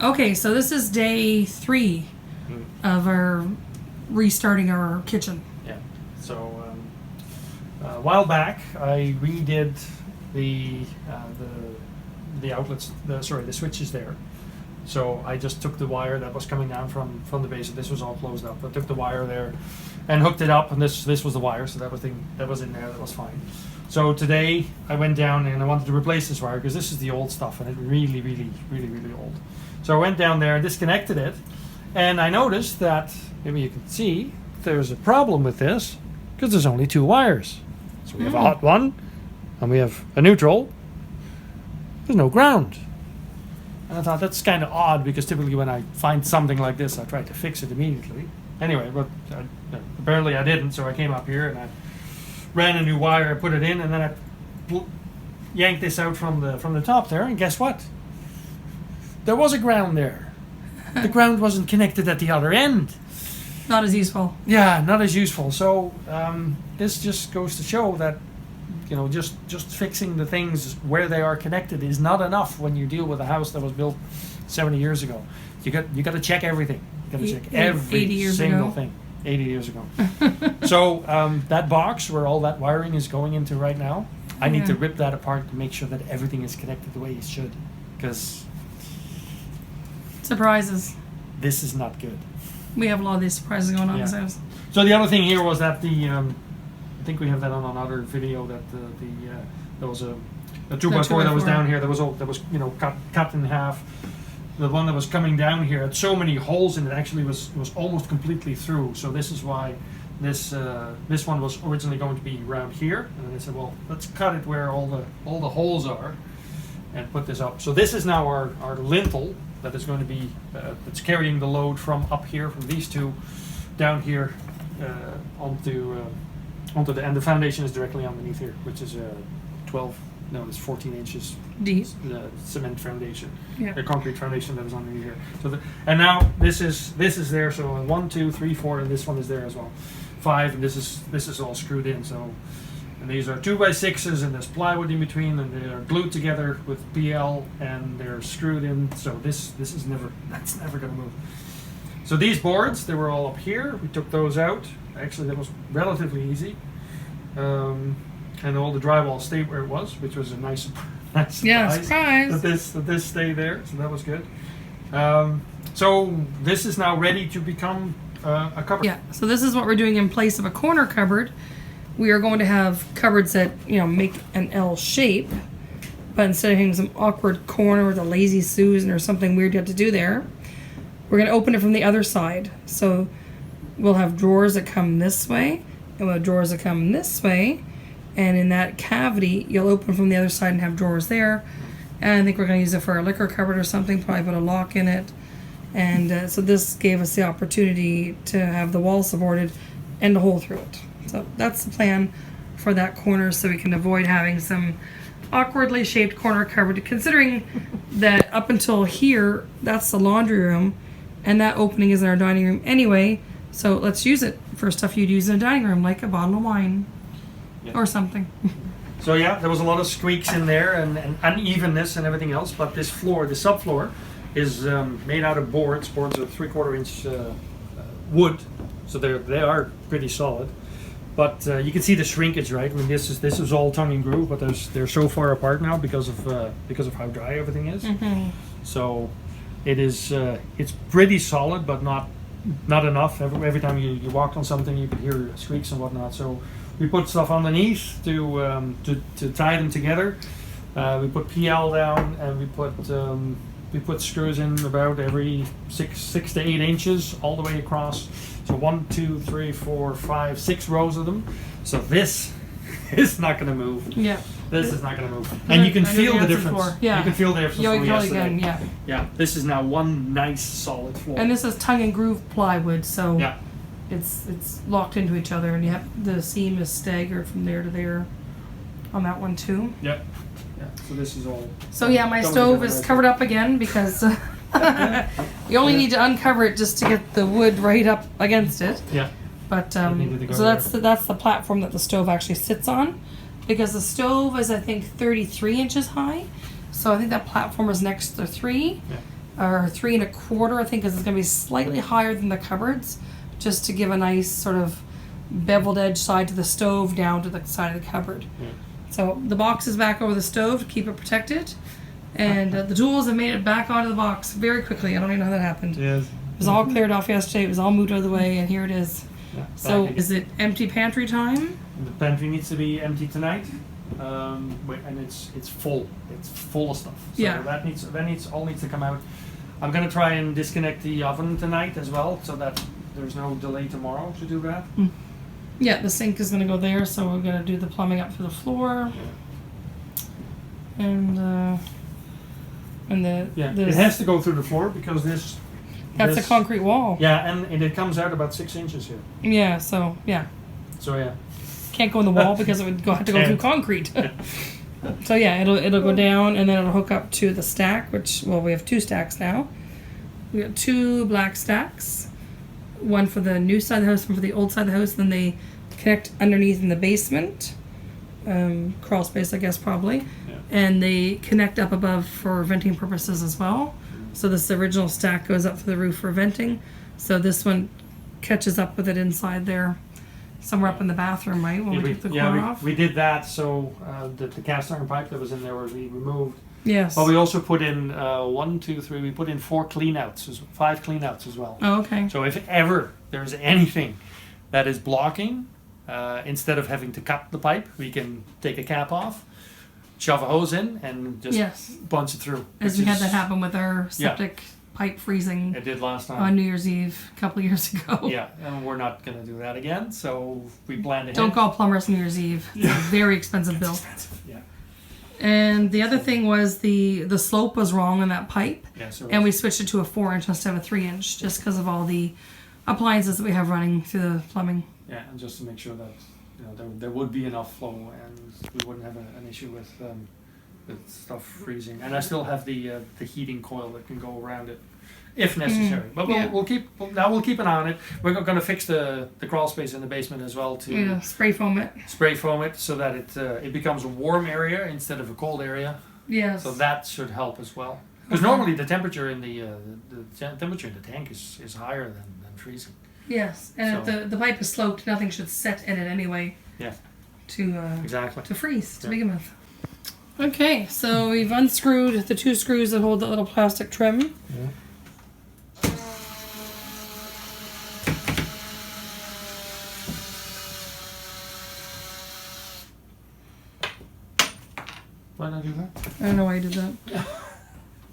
Okay, so this is day 3 of our restarting our kitchen. Yeah. So a while back, I redid the outlets. The switches there. So I just took the wire that was coming down from the base. This was all closed up. I took the wire there and hooked it up, and this was the wire. So that was in there. That was fine. So today I went down and I wanted to replace this wire because this is the old stuff and it's really old. So I went down there and disconnected it, and I noticed that, maybe you can see, there's a problem with this because there's only 2 wires. So we have a hot one and we have a neutral. There's no ground. And I thought that's kind of odd because typically when I find something like this I try to fix it immediately. Anyway, but apparently I didn't, so I came up here and I ran a new wire, I put it in, and then I yanked this out from the top there, and guess what? There was a ground there. The ground wasn't connected at the other end. Not as useful. Yeah, not as useful. So this just goes to show that, you know, just fixing the things where they are connected is not enough when you deal with a house that was built 70 years ago. You got to check everything. You got to check every single thing. 80 years ago. So that box where all that wiring is going into right now, I need to rip that apart to make sure that everything is connected the way it should, because surprises. This is not good. We have a lot of these surprises going on in this house. So the other thing here was that I think we have that on another video, that there was a 2x4 that was down here that was you know cut in half. The one that was coming down here had so many holes in it, actually was almost completely through. So this is why this one was originally going to be around here, and then they said, well, let's cut it where all the holes are and put this up. So this is now our lintel that is going to be that's carrying the load from up here, from these two down here onto the, and the foundation is directly underneath here, which is it's 14 inches deep. The cement foundation, Yeah. the concrete foundation that is underneath here. So and now this is there. So 1, 2, 3, 4, and this one is there as well. 5, and this is all screwed in. So, and these are 2x6s, and there's plywood in between, and they are glued together with PL, and they're screwed in. So that's never going to move. So these boards, they were all up here. We took those out. Actually, that was relatively easy. And all the drywall stayed where it was, which was a nice surprise. Yeah, surprise. That this stayed there, so that was good. So this is now ready to become a cupboard. Yeah, so this is what we're doing in place of a corner cupboard. We are going to have cupboards that, you know, make an L shape, but instead of having some awkward corner with a lazy Susan or something weird you have to do there, we're going to open it from the other side. So we'll have drawers that come this way, and we'll have drawers that come this way. And in that cavity, you'll open from the other side and have drawers there. And I think we're going to use it for a liquor cupboard or something, probably put a lock in it. And so this gave us the opportunity to have the wall supported and a hole through it. So that's the plan for that corner, so we can avoid having some awkwardly shaped corner cupboard, considering that up until here, that's the laundry room, and that opening is in our dining room anyway. So let's use it for stuff you'd use in a dining room, like a bottle of wine. Yeah. Or something. So yeah, there was a lot of squeaks in there and unevenness and everything else, but this floor, the subfloor, is made out of boards. Boards are 3/4 inch wood, so they are pretty solid. But you can see the shrinkage, right? I mean, this is all tongue and groove, but they're so far apart now because of how dry everything is. Mm-hmm. So it is it's pretty solid, but not enough. Every time you walk on something, you can hear squeaks and whatnot. So we put stuff underneath to tie them together. We put PL down, and we put screws in about every 6 to 8 inches all the way across. So 1, 2, 3, 4, 5, 6 rows of them. So this is not going to move. Yeah. This is not going to move, and you can feel the difference. Yeah. You can feel the difference from yesterday. Yeah. Yeah. This is now one nice solid floor. And this is tongue and groove plywood, so. Yeah. It's locked into each other, and you have the seam is staggered from there to there on that one too. Yep. Yeah. So this is all. So yeah, my stove is covered up again because you only need to uncover it just to get the wood right up against it. Yeah. But so that's the platform that the stove actually sits on, because the stove is, I think, 33 inches high. So I think that platform is next to 3. Yeah. or 3.25, I think, because it's going to be slightly higher than the cupboards, just to give a nice sort of beveled edge side to the stove down to the side of the cupboard. Yeah. So the box is back over the stove to keep it protected, and the tools have made it back onto the box very quickly. I don't even know how that happened. Yes. It was all cleared off yesterday. It was all moved out of the way, and here it is. Yeah, So back is it empty pantry time? The pantry needs to be empty tonight, and it's full. It's full of stuff. So Yeah. that all needs to come out. I'm gonna try and disconnect the oven tonight as well, so that there's no delay tomorrow to do that. Yeah, the sink is going to go there, so we're going to do the plumbing up through the floor. And the Yeah, this, it has to go through the floor because this. that's this, a concrete wall. Yeah, and it comes out about 6 inches here. Yeah, so yeah, So yeah. can't go in the wall because it would have to go through concrete. So yeah, it'll go down and then it'll hook up to the stack, which, well, we have 2 stacks now. We got 2 black stacks, one for the new side of the house, one for the old side of the house. Then they connect underneath in the basement, crawl space, I guess, probably. Yeah. And they connect up above for venting purposes as well. So this original stack goes up to the roof for venting. So this one catches up with it inside there, somewhere up in the bathroom, right? When we took the corner off. We did that. So the cast iron pipe that was in there was removed. Yes. But we also put in 1, 2, 3. We put in 4 cleanouts, 5 cleanouts as well. Oh, okay. So if ever there's anything that is blocking, instead of having to cut the pipe, we can take a cap off, shove a hose in, and just punch it through. As we had that happen with our septic pipe freezing It did last time. on New Year's Eve a couple of years ago. Yeah, and we're not going to do that again. So we planned ahead. Don't call plumbers New Year's Eve. It's a very expensive bill. Yeah. And the other thing was the slope was wrong on that pipe. Yeah, so And we switched it to a 4-inch instead of a 3-inch just because of all the appliances that we have running through the plumbing. yeah, and just to make sure that there would be enough flow and we wouldn't have an issue with stuff freezing. And I still have the heating coil that can go around it if necessary. But we'll keep an eye on it. We're going to fix the crawl space in the basement as well to spray foam it. Spray foam it so that it becomes a warm area instead of a cold area. Yes. So that should help as well. Because normally the temperature in the temperature in the tank is higher than freezing. Yes, and if the pipe is sloped, nothing should set in it anyway. Yeah. To freeze to begin with. Okay, so we've unscrewed the 2 screws that hold that little plastic trim. Yeah. Why not do that? I don't know why you did that.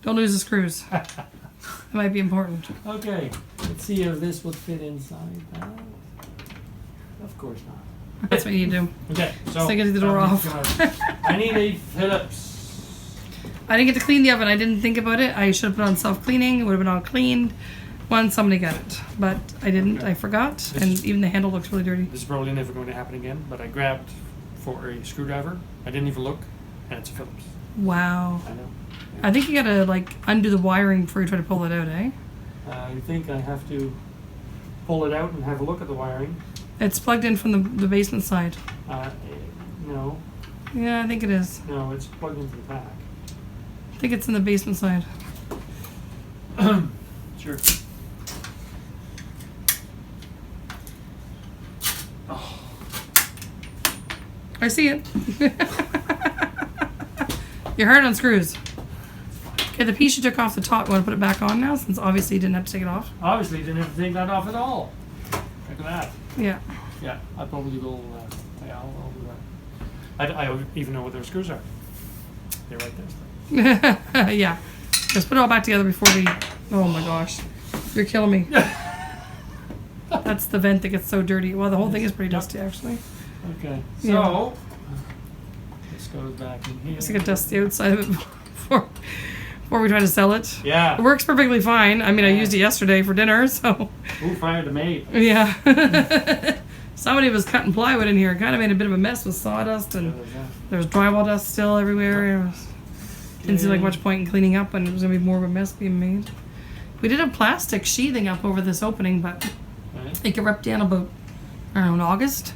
Don't lose the screws. It might be important. Okay, let's see if this would fit inside that. Of course not. That's what you do. Okay, so I get the door off. I need a Phillips. I didn't get to clean the oven. I didn't think about it. I should have put it on self-cleaning. It would have been all cleaned once somebody got it. But I didn't. I forgot. And even the handle looks really dirty. This is probably never going to happen again, but I grabbed for a screwdriver. I didn't even look, and it's a Phillips. Wow. I know. I think you gotta undo the wiring before you try to pull it out, eh? I think I have to pull it out and have a look at the wiring. It's plugged in from the basement side. No, Yeah, I think it is. no, it's plugged into the back. I think it's in the basement side. Sure. I see it. You're hard on screws. Okay, the piece you took off the top, you want to put it back on now, since obviously you didn't have to take it off? Obviously, didn't have to take that off at all. Look at that. Yeah. Yeah, I probably will. I'll do that. I don't even know what their screws are. They're right there. Yeah. Just put it all back together before we... Oh my gosh. You're killing me. That's the vent that gets so dirty. Well, the whole thing is pretty dusty, actually. Okay, so Yeah. this goes back in here. Just like a dusty outside of it before we try to sell it. Yeah. It works perfectly fine. I mean, I used it yesterday for dinner, so... Who fired the maid? Yeah. Somebody was cutting plywood in here. It kind of made a bit of a mess with sawdust, and there was drywall dust still everywhere. Didn't seem like much point in cleaning up, and it was going to be more of a mess being made. We did a plastic sheathing up over this opening, but it got ripped down about, I don't know, in August,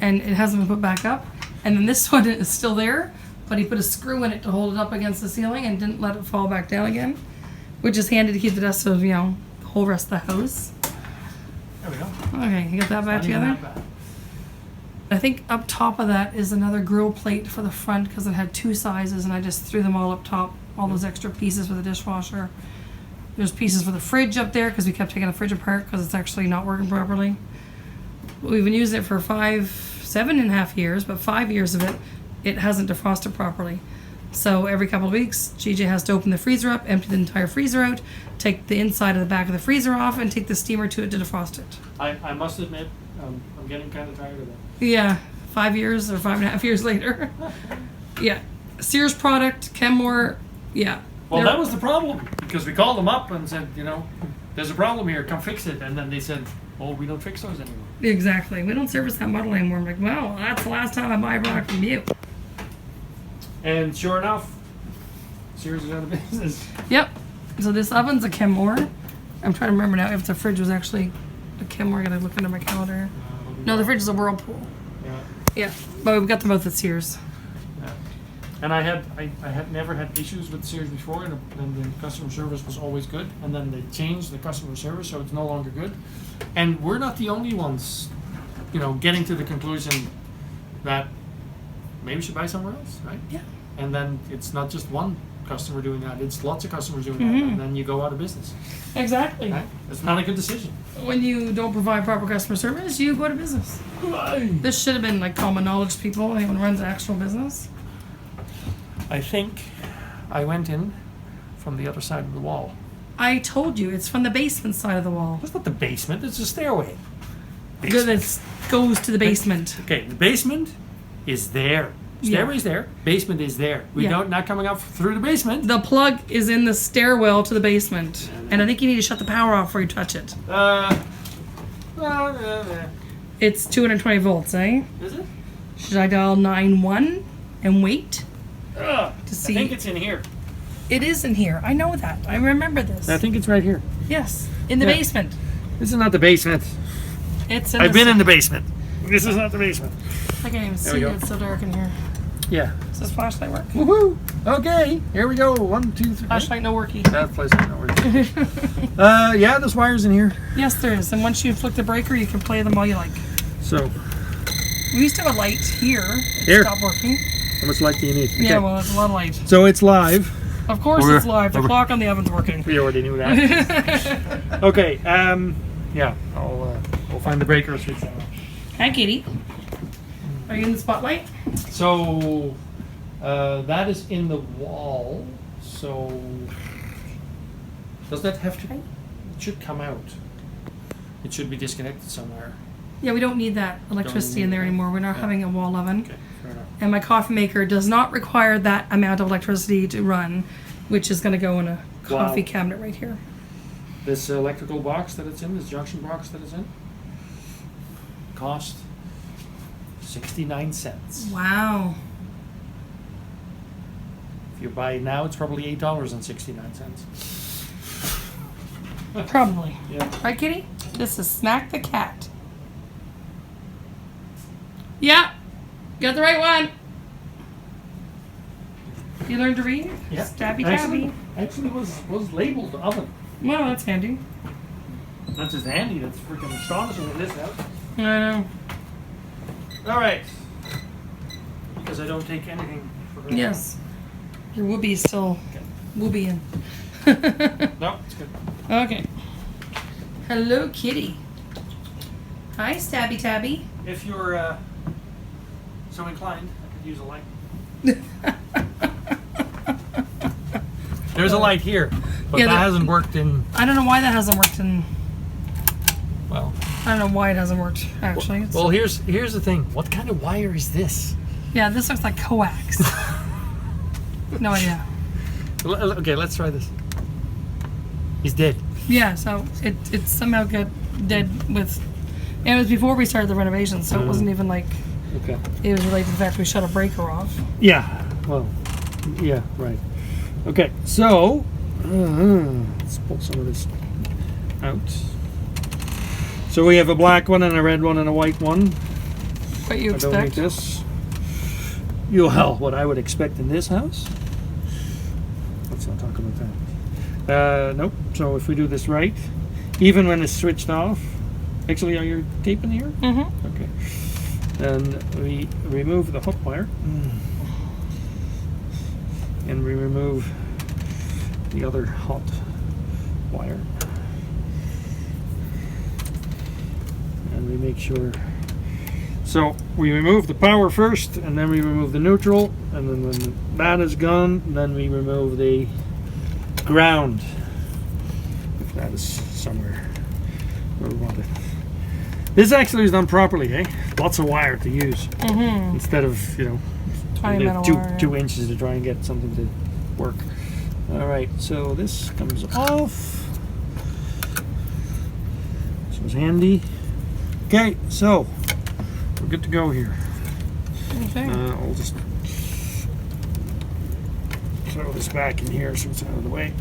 and it hasn't been put back up. And then this one is still there, but he put a screw in it to hold it up against the ceiling and didn't let it fall back down again. which is handy to keep the dust of, you know, the whole rest of the house. There we go. Okay, you got that back Not even together? that bad. I think up top of that is another grill plate for the front because it had 2 sizes and I just threw them all up top, all those extra pieces for the dishwasher. There's pieces for the fridge up there because we kept taking the fridge apart because it's actually not working properly. We've been using it for 7.5 years, but 5 years of it, it hasn't defrosted properly. So every couple of weeks, GJ has to open the freezer up, empty the entire freezer out, take the inside of the back of the freezer off, and take the steamer to it to defrost it. I must admit, I'm getting kind of tired of it. Yeah, 5 years or 5.5 years later. Yeah, Sears product, Kenmore, yeah. Well, that was the problem because we called them up and said, you know, there's a problem here, come fix it. And then they said, oh, we don't fix those anymore. Exactly. We don't service that model anymore. I'm like, well, that's the last time I buy a product from you. And sure enough, Sears is out of business. Yep. So this oven's a Kenmore. I'm trying to remember now if the fridge was actually a Kenmore. I gotta look into my calendar. No, the fridge is a Whirlpool. Yeah. Yeah, but we've got them both at Sears. Yeah. And I had never had issues with Sears before, and the customer service was always good. And then they changed the customer service, so it's no longer good. And we're not the only ones, you know, getting to the conclusion that maybe we should buy somewhere else, right? Yeah. And then it's not just one customer doing that; it's lots of customers doing that, and then you go out of business. Exactly. Right? It's not a good decision. When you don't provide proper customer service, you go to business. This should have been like common knowledge to people. Anyone who runs an actual business. I think I went in from the other side of the wall. I told you, it's from the basement side of the wall. It's not the basement; it's a stairway. That goes to the basement. Okay, the basement is there. Stairway's there. Basement is there. We Yeah. don't not coming up through the basement. The plug is in the stairwell to the basement. And I think you need to shut the power off before you touch it. It's 220 volts, eh? Is it? Should I dial 9-1 and wait to see? I think it's in here. It is in here. I know that. I remember this. I think it's right here. Yes, in the Yeah. basement. This is not the basement. It's in I've been in the basement. This is not the basement. I can't even we see go. it. It's so dark in here. Yeah. Does this flashlight work? Woohoo! Okay, here we go. 1, 2, 3. Flashlight no worky. That place is not working. Yeah, there's wires in here. Yes, there is. And once you flick the breaker, you can play them all you like. So, We used to have a light here. It Here. stopped working. how much light do you need? Yeah, well, it's a lot of light. So it's live. Of course We're- it's live. The clock on the oven's working. We already knew that. Okay. Yeah. I'll find the breaker switch. Hi, Katie. Are you in the spotlight? So that is in the wall. So does that have to? It should come out. It should be disconnected somewhere. Yeah, we don't need that electricity in there anymore. We're not Yeah. having a wall oven. Okay. Fair enough. And my coffee maker does not require that amount of electricity to run, which is going to go in a coffee Wow. cabinet right here. This electrical box that it's in, this junction box that it's in, cost 69 cents. Wow. If you buy it now, it's probably $8.69. Probably. Yeah. Right, Kitty? This is Smack the Cat. Yeah. Got the right one. You learned to read? Yeah. Stabby tabby. Actually was labeled oven. Well, that's handy. That's just handy. That's freaking astonishing in this house. I know. All right. Because I don't take anything for granted. Yes. Your whoopie's still whoopieing. No, it's good. Okay. Hello, Kitty. Hi, Stabby Tabby. If you're so inclined, I could use a light. There's a light here, but Yeah, that the- hasn't worked in, I don't know why that hasn't worked in. well. I don't know why it hasn't worked, actually. It's- Well, here's the thing. What kind of wire is this? yeah, this looks like coax. No idea. Okay, let's try this. He's dead. Yeah, so it somehow got dead with. And it was before we started the renovations, so it wasn't even like Okay. it was related to the fact we shut a breaker off. Yeah. Well. Yeah. Right. Okay. So let's pull some of this out. So we have a black one and a red one and a white one. What you I don't need expect? this. Well, what I would expect in this house. Let's not talk about Nope. So if we do this right, even when it's switched off, actually, are you taping here? Mm-hmm. Okay. Then we remove the hook wire, and we remove the other hot wire, and we make sure. So we remove the power first, and then we remove the neutral, and then when that is gone, then we remove the ground, if that is somewhere where we want it. This actually is done properly, eh? Lots of wire to use instead of, Tiny metal wire, 2 inches to try and get something to work. All right, so this comes off. This was handy. Okay, so we're good to go here. Okay. I'll just throw this back in here so it's out of the way.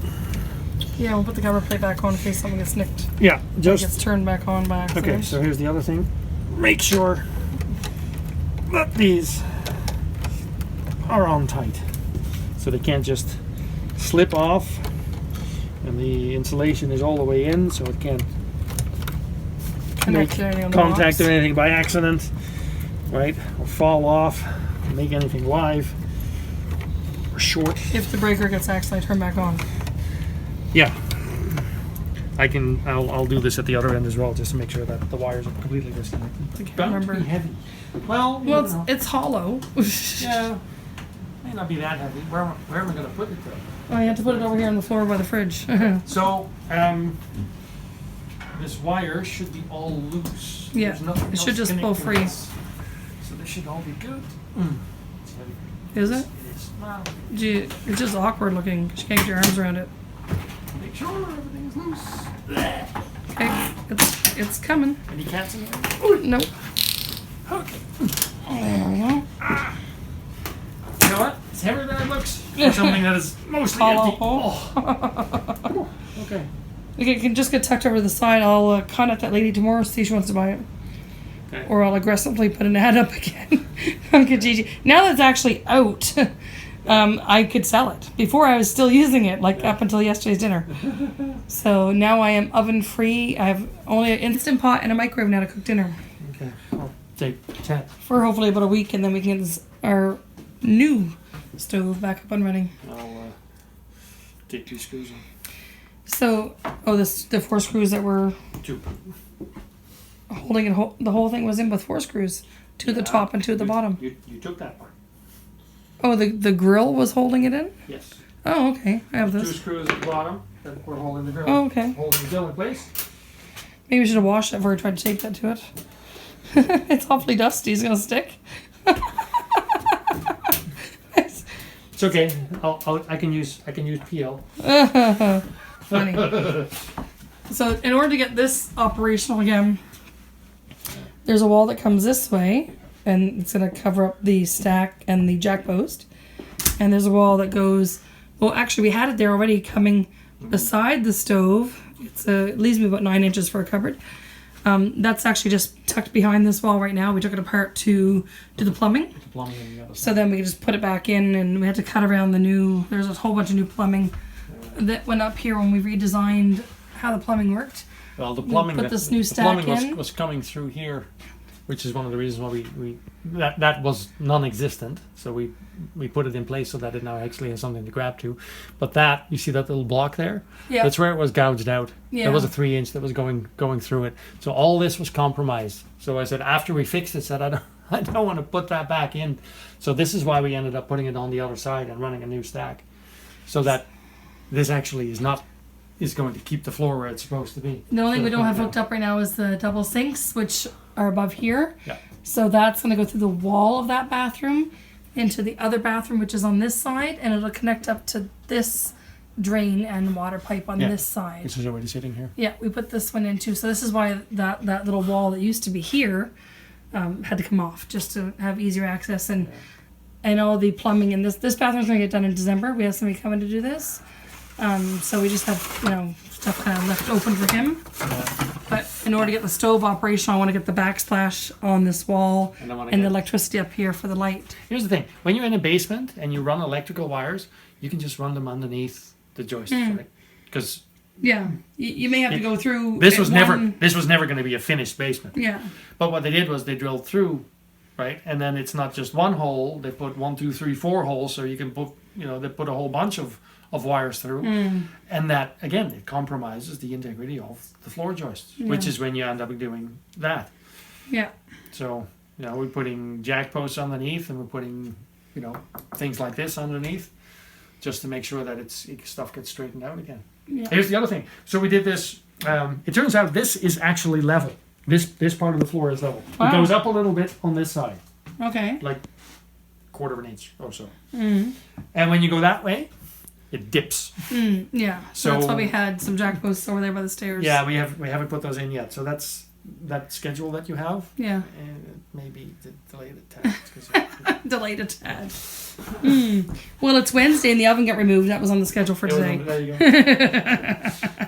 Yeah, we'll put the cover plate back on in case something gets nicked. Yeah, It just gets turned back on by accident. okay. So here's the other thing. Make sure that these are on tight, so they can't just slip off, and the insulation is all the way in, so it can't Connect make to anything on the contact box. or anything by accident, right? Or fall off, make anything live or short. If the breaker gets accidentally turned back on. Yeah, I'll do this at the other end as well, just to make sure that the wires are completely disconnected. I can't Bound to remember. be heavy. Well, Well, you know. it's hollow. Yeah, may not be that heavy. Where am I going to put it though? Oh, you have to put it over here on the floor by the fridge. So, this wire should be all loose. Yeah, There's nothing it should else just pull connecting free. this. So this should all be good. It's heavy. Is it? It is. Well, Gee, it's just awkward looking 'cause you can't get your arms around it. make sure everything is loose. Okay, it's coming. Any cats in there? Nope. Okay. There we go. You know what? It's heavier than it looks for something that is mostly Hollow empty. hole. Oh. Okay. Okay, it can just get tucked over to the side. I'll contact that lady tomorrow, see if she wants to buy it. Okay. Or I'll aggressively put an ad up again on Kijiji. Now that it's actually out, I could sell it. Before I was still using it, like up until yesterday's dinner. So now I am oven free. I have only an Instant Pot and a microwave now to cook dinner Okay. I'll take 10. for hopefully about a week, and then we can get our new stove back up and running. I'll take 2 screws in. So, the 4 screws that were 2. holding it, the whole thing was in with 4 screws, 2 at the Yeah. top and 2 at the bottom. You took that part. Oh, the grill was holding it in? Yes. Oh, okay. I have 2 this. screws at the bottom that were holding the grill. Oh, okay. Holding the grill in place. Maybe we should have washed it before we tried to tape that to it. It's awfully dusty. It's gonna stick. It's okay. I can use PL. Funny. So, in order to get this operational again, there's a wall that comes this way, and it's gonna cover up the stack and the jack post. And there's a wall that goes. Well, actually, we had it there already, coming beside the stove. It leaves me about 9 inches for a cupboard. That's actually just tucked behind this wall right now. We took it apart to do the plumbing. The plumbing on the other So side. then we could just put it back in, and we had to cut around there's a whole bunch of new plumbing that went up here when we redesigned how the plumbing worked. Well, the plumbing put this new the stack plumbing in. was coming through here, which is one of the reasons why that was non-existent. So we put it in place so that it now actually has something to grab to. But that, you see that little block there? Yeah. That's where it was gouged out. Yeah. There was a 3-inch that was going through it. So all this was compromised. So I said, after we fixed it, I don't want to put that back in. So this is why we ended up putting it on the other side and running a new stack, so that this actually is going to keep the floor where it's supposed to be. The only thing we don't have Yeah. hooked up right now is the double sinks, which are above here. Yeah. So that's going to go through the wall of that bathroom into the other bathroom, which is on this side, and it'll connect up to this drain and water pipe on Yeah. this side. This is already sitting here. Yeah, we put this one in too. So this is why that little wall that used to be here had to come off, just to have easier access, and all the plumbing in this bathroom's going to get done in December. We have somebody coming to do this. So we just have, stuff kind of left open for him. But in order to get the stove operational, I want to get the backsplash on this wall And I wanna and the get- electricity up here for the light. Here's the thing: when you're in a basement and you run electrical wires, you can just run them underneath the joists, right? because Yeah. You may have to go through. this was never one- going to be a finished basement. Yeah. But what they did was they drilled through, right, and then it's not just one hole. They put 1, 2, 3, 4 holes, so you can put, they put a whole bunch of wires through, and that again it compromises the integrity of the floor joists, which is when you end up doing that. Yeah. So we're putting jack posts underneath, and we're putting things like this underneath, just to make sure that stuff gets straightened out again. Yeah. Here's the other thing. So we did this. It turns out this is actually level. This part of the floor is level. Wow. It goes up a little bit on this side, Okay. like 1/4 inch or so. And when you go that way, it dips. Yeah. So that's So- why we had some jack posts over there by the stairs. Yeah, we haven't put those in yet. So that's that schedule that you have. Yeah. And maybe delayed a tad. 'Cause Delayed a tad. Well, it's Wednesday and the oven got removed. That was on the schedule for today. there you go.